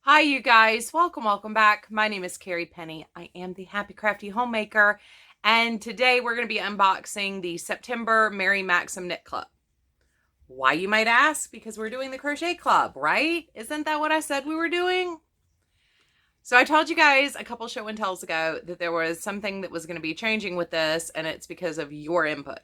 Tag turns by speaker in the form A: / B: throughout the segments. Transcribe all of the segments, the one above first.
A: Hi, you guys. Welcome back. My name is Carrie Penny. I am the Happy Crafty Homemaker, and today we're going to be unboxing the September Mary Maxim Knit Club. Why, you might ask? Because we're doing the Crochet Club, right? Isn't that what I said we were doing? So I told you guys a couple show and tells ago that there was something that was going to be changing with this, and it's because of your input.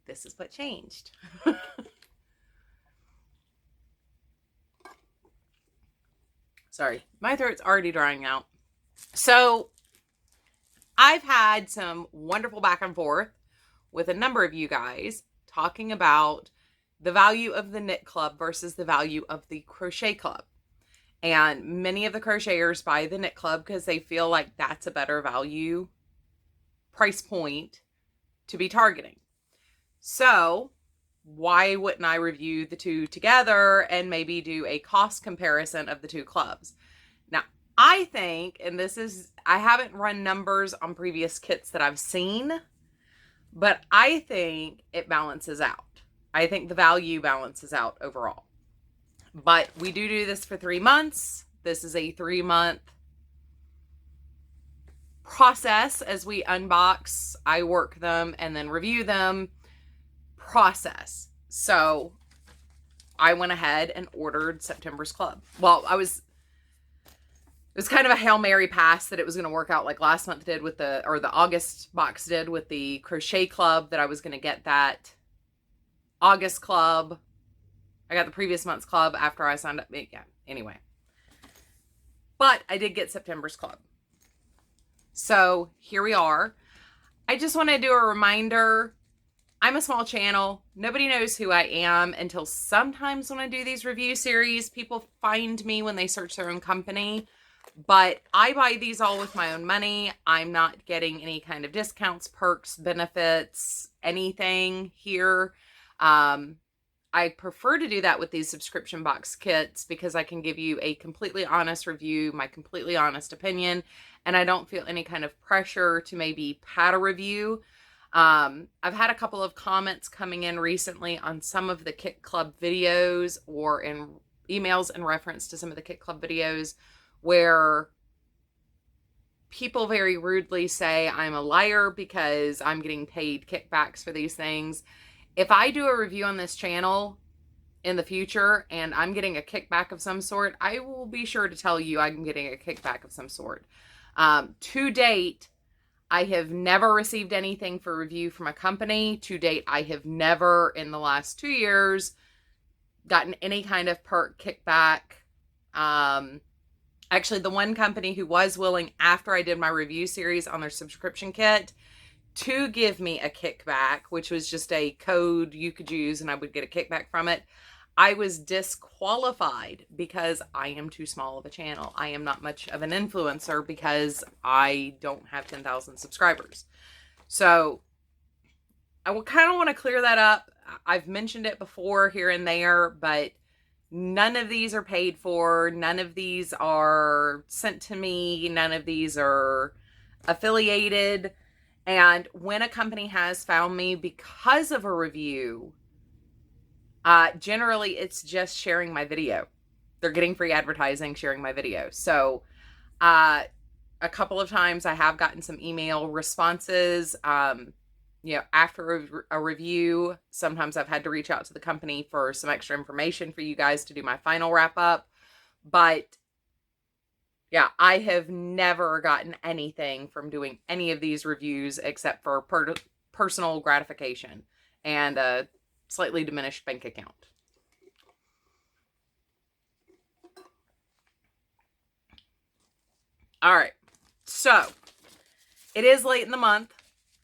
A: This is what changed. Sorry, my throat's already drying out. So I've had some wonderful back and forth with a number of you guys talking about the value of the knit club versus the value of the crochet club. And many of the crocheters buy the knit club because they feel like that's a better value price point to be targeting. So why wouldn't I review the two together and maybe do a cost comparison of the two clubs? Now, I think, and I haven't run numbers on previous kits that I've seen, but I think it balances out. I think the value balances out overall. But we do this for 3 months. This is a 3-month process as we unbox, I work them, and then review them. Process. So I went ahead and ordered September's club. Well, it was kind of a Hail Mary pass that it was going to work out like last month did with the August box did with the crochet club, that I was going to get that August club. I got the previous month's club after I signed up. Yeah, anyway. But I did get September's club. So here we are. I just want to do a reminder. I'm a small channel. Nobody knows who I am until sometimes when I do these review series, people find me when they search their own company. But I buy these all with my own money. I'm not getting any kind of discounts, perks, benefits, anything here. I prefer to do that with these subscription box kits because I can give you a completely honest review, my completely honest opinion, and I don't feel any kind of pressure to maybe pad a review. I've had a couple of comments coming in recently on some of the Kit Club videos or in emails in reference to some of the Kit Club videos where people very rudely say I'm a liar because I'm getting paid kickbacks for these things. If I do a review on this channel in the future and I'm getting a kickback of some sort, I will be sure to tell you I'm getting a kickback of some sort. To date, I have never received anything for review from a company. To date, I have never in the last 2 years gotten any kind of perk kickback. Actually, the one company who was willing after I did my review series on their subscription kit to give me a kickback, which was just a code you could use and I would get a kickback from it, I was disqualified because I am too small of a channel. I am not much of an influencer because I don't have 10,000 subscribers. So I will kind of want to clear that up. I've mentioned it before here and there, but none of these are paid for. None of these are sent to me. None of these are affiliated. And when a company has found me because of a review, generally it's just sharing my video. They're getting free advertising, sharing my video. So a couple of times I have gotten some email responses, after a review. Sometimes I've had to reach out to the company for some extra information for you guys to do my final wrap up. But yeah, I have never gotten anything from doing any of these reviews except for personal gratification and a slightly diminished bank account. All right, so it is late in the month.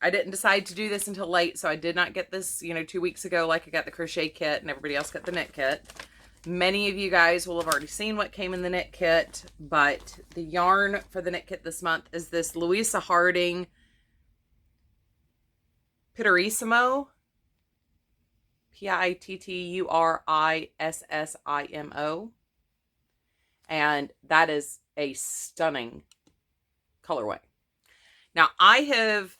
A: I didn't decide to do this until late, so I did not get this, 2 weeks ago like I got the crochet kit and everybody else got the knit kit. Many of you guys will have already seen what came in the knit kit, but the yarn for the knit kit this month is this Louisa Harding Pitturissimo, Pitturissimo, and that is a stunning colorway. Now, I have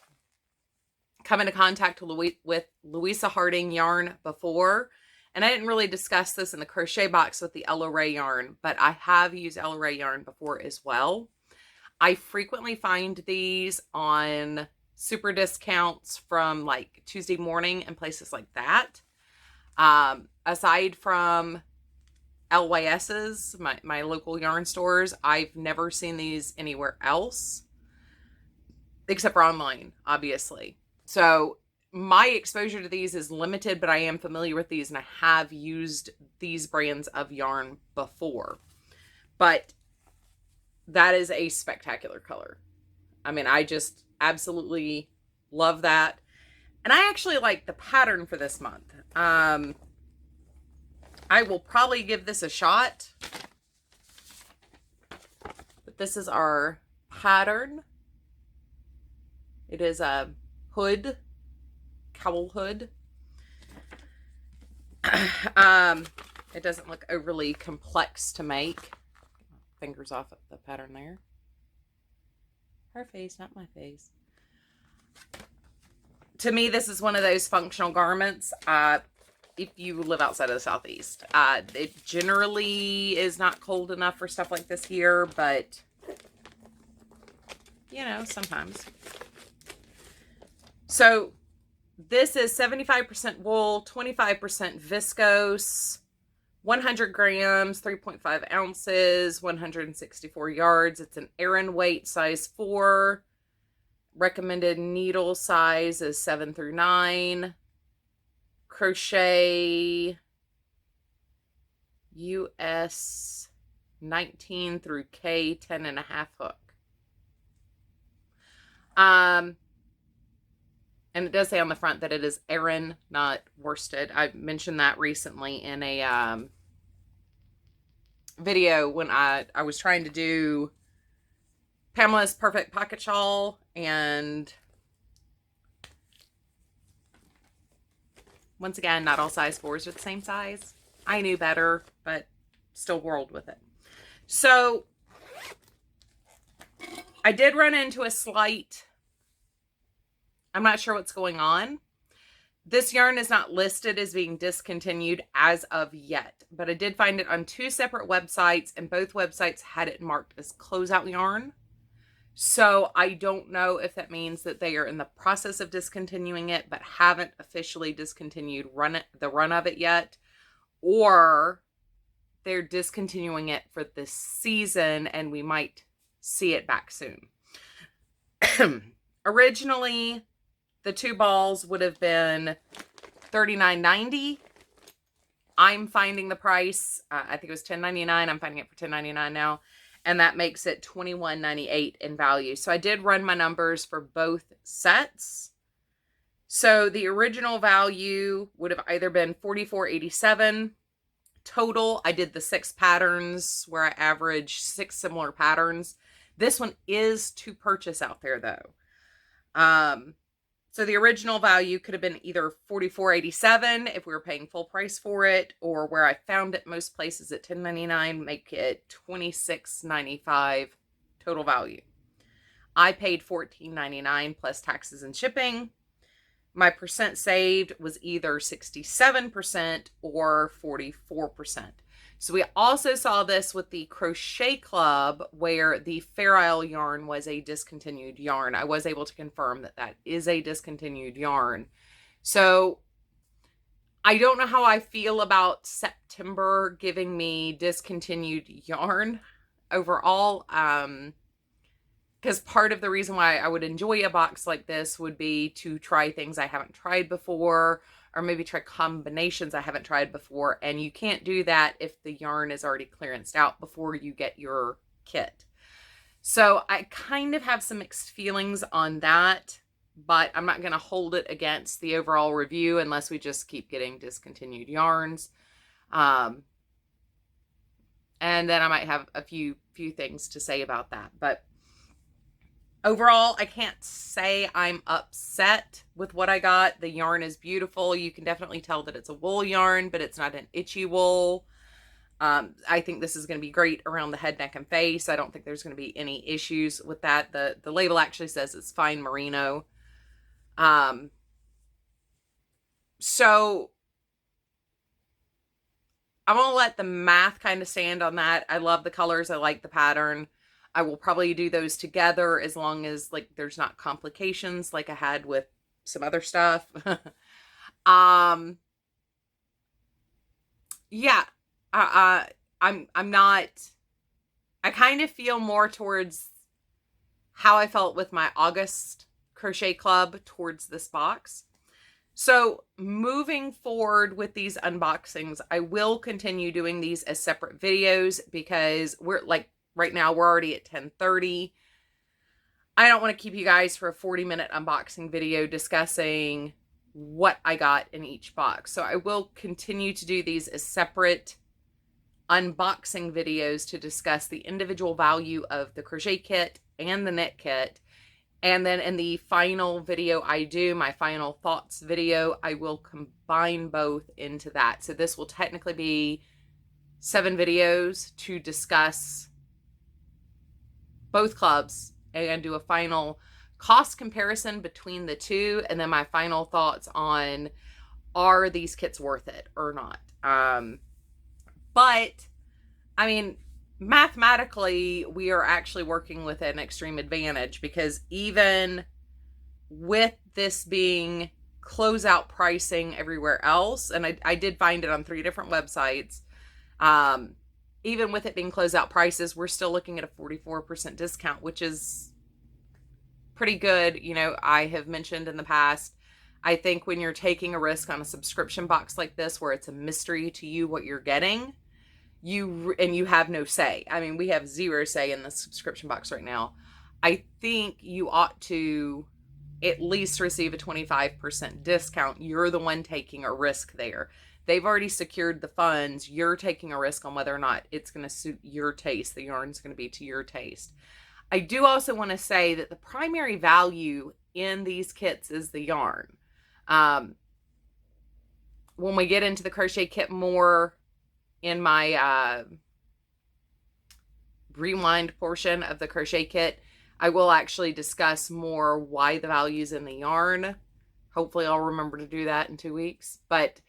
A: come into contact with Louisa Harding yarn before, And I didn't really discuss this in the crochet box with the Ella Ray yarn, but I have used Ella Ray yarn before as well. I frequently find these on super discounts from like Tuesday Morning and places like that. Aside from LYS's, my local yarn stores, I've never seen these anywhere else except for online, obviously. So my exposure to these is limited, but I am familiar with these and I have used these brands of yarn before. But that is a spectacular color. I mean, I just absolutely love that. And I actually like the pattern for this month. I will probably give this a shot. But this is our pattern. It is a hood, cowl hood. It doesn't look overly complex to make. Fingers off the pattern there. Her face, not my face. To me, this is one of those functional garments. If you live outside of the Southeast, it generally is not cold enough for stuff like this here, but you know, sometimes. So this is 75% wool, 25% viscose, 100 grams, 3.5 ounces, 164 yards. It's an Aran weight, size 4. Recommended needle size is 7 through 9. Crochet US 19 through K 10.5 hook. And it does say on the front that it is Aran, not worsted. I mentioned that recently in a video when I was trying to do Pamela's Perfect Pocket Shawl, and once again, not all size 4s are the same size. I knew better, but still whirled with it. So I did run into a slight, I'm not sure what's going on. This yarn is not listed as being discontinued as of yet, but I did find it on 2 separate websites, and both websites had it marked as closeout yarn. So I don't know if that means that they are in the process of discontinuing it, but haven't officially discontinued the run of it yet, or they're discontinuing it for this season and we might see it back soon. Originally, the 2 balls would have been $39.90. I'm finding the price, I think it was $10.99. I'm finding it for $10.99 now. And that makes it $21.98 in value. So I did run my numbers for both sets. So the original value would have either been $44.87 total. I did the 6 patterns where I averaged 6 similar patterns. This one is to purchase out there though. So the original value could have been either $44.87 if we were paying full price for it, or where I found it most places at $10.99, make it $26.95 total value. I paid $14.99 plus taxes and shipping. My percent saved was either 67% or 44%. So we also saw this with the Crochet Club, where the Fair Isle yarn was a discontinued yarn. I was able to confirm that that is a discontinued yarn. So I don't know how I feel about September giving me discontinued yarn overall. Because part of the reason why I would enjoy a box like this would be to try things I haven't tried before, or maybe try combinations I haven't tried before. And you can't do that if the yarn is already clearanced out before you get your kit. So I kind of have some mixed feelings on that, but I'm not going to hold it against the overall review unless we just keep getting discontinued yarns. And then I might have a few things to say about that. But overall, I can't say I'm upset with what I got. The yarn is beautiful. You can definitely tell that it's a wool yarn, but it's not an itchy wool. I think this is going to be great around the head, neck, and face. I don't think there's going to be any issues with that. The label actually says it's fine merino. So I'm going to let the math kind of stand on that. I love the colors. I like the pattern. I will probably do those together as long as like there's not complications like I had with some other stuff. Yeah, I'm not, I kind of feel more towards how I felt with my August crochet club towards this box. So moving forward with these unboxings, I will continue doing these as separate videos because we're like, right now we're already at 10:30. I don't want to keep you guys for a 40-minute unboxing video discussing what I got in each box. So I will continue to do these as separate unboxing videos to discuss the individual value of the crochet kit and the knit kit. And then in the final video I do, my final thoughts video, I will combine both into that. So this will technically be 7 videos to discuss both clubs and do a final cost comparison between the two. And then my final thoughts on, are these kits worth it or not? But I mean, mathematically, we are actually working with an extreme advantage because even with this being closeout pricing everywhere else, and I did find it on 3 different websites, even with it being closeout prices, we're still looking at a 44% discount, which is pretty good. You know, I have mentioned in the past, I think when you're taking a risk on a subscription box like this, where it's a mystery to you what you're getting, you have no say. I mean, we have 0 say in the subscription box right now. I think you ought to at least receive a 25% discount. You're the one taking a risk there. They've already secured the funds. You're taking a risk on whether or not it's going to suit your taste. The yarn's going to be to your taste. I do also want to say that the primary value in these kits is the yarn. When we get into the crochet kit more in my rewind portion of the crochet kit, I will actually discuss more why the value's in the yarn. Hopefully I'll remember to do that in 2 weeks. But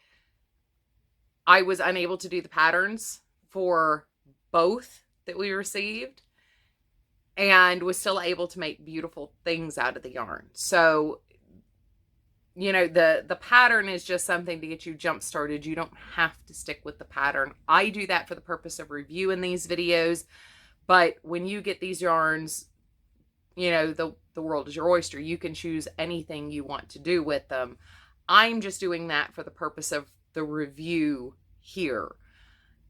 A: I was unable to do the patterns for both that we received and was still able to make beautiful things out of the yarn. So, you know, the pattern is just something to get you jump started. You don't have to stick with the pattern. I do that for the purpose of reviewing these videos. But when you get these yarns, you know, the world is your oyster. You can choose anything you want to do with them. I'm just doing that for the purpose of the review here.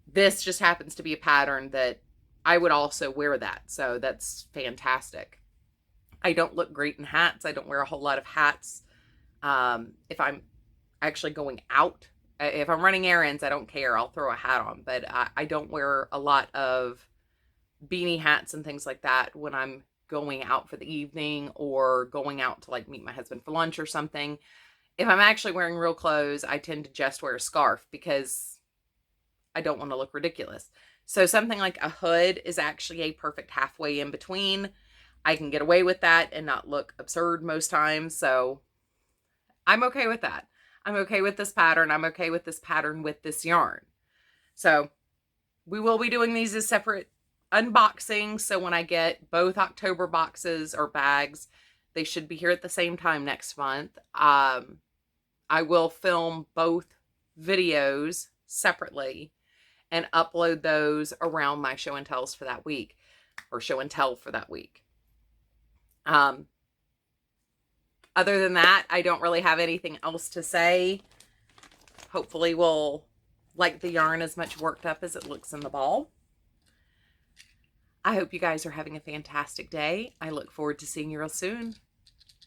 A: This just happens to be a pattern that I would also wear that. So that's fantastic. I don't look great in hats. I don't wear a whole lot of hats. If I'm actually going out, if I'm running errands, I don't care. I'll throw a hat on, but I don't wear a lot of beanie hats and things like that when I'm going out for the evening or going out to like meet my husband for lunch or something. If I'm actually wearing real clothes, I tend to just wear a scarf because I don't want to look ridiculous. So something like a hood is actually a perfect halfway in between. I can get away with that and not look absurd most times. So I'm okay with that. I'm okay with this pattern. I'm okay with this pattern with this yarn. So we will be doing these as separate unboxings. So when I get both October boxes or bags, they should be here at the same time next month. I will film both videos separately and upload those around my show and tells for that week, or show and tell for that week. Other than that, I don't really have anything else to say. Hopefully we'll like the yarn as much worked up as it looks in the ball. I hope you guys are having a fantastic day. I look forward to seeing you real soon.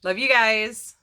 A: Love you guys.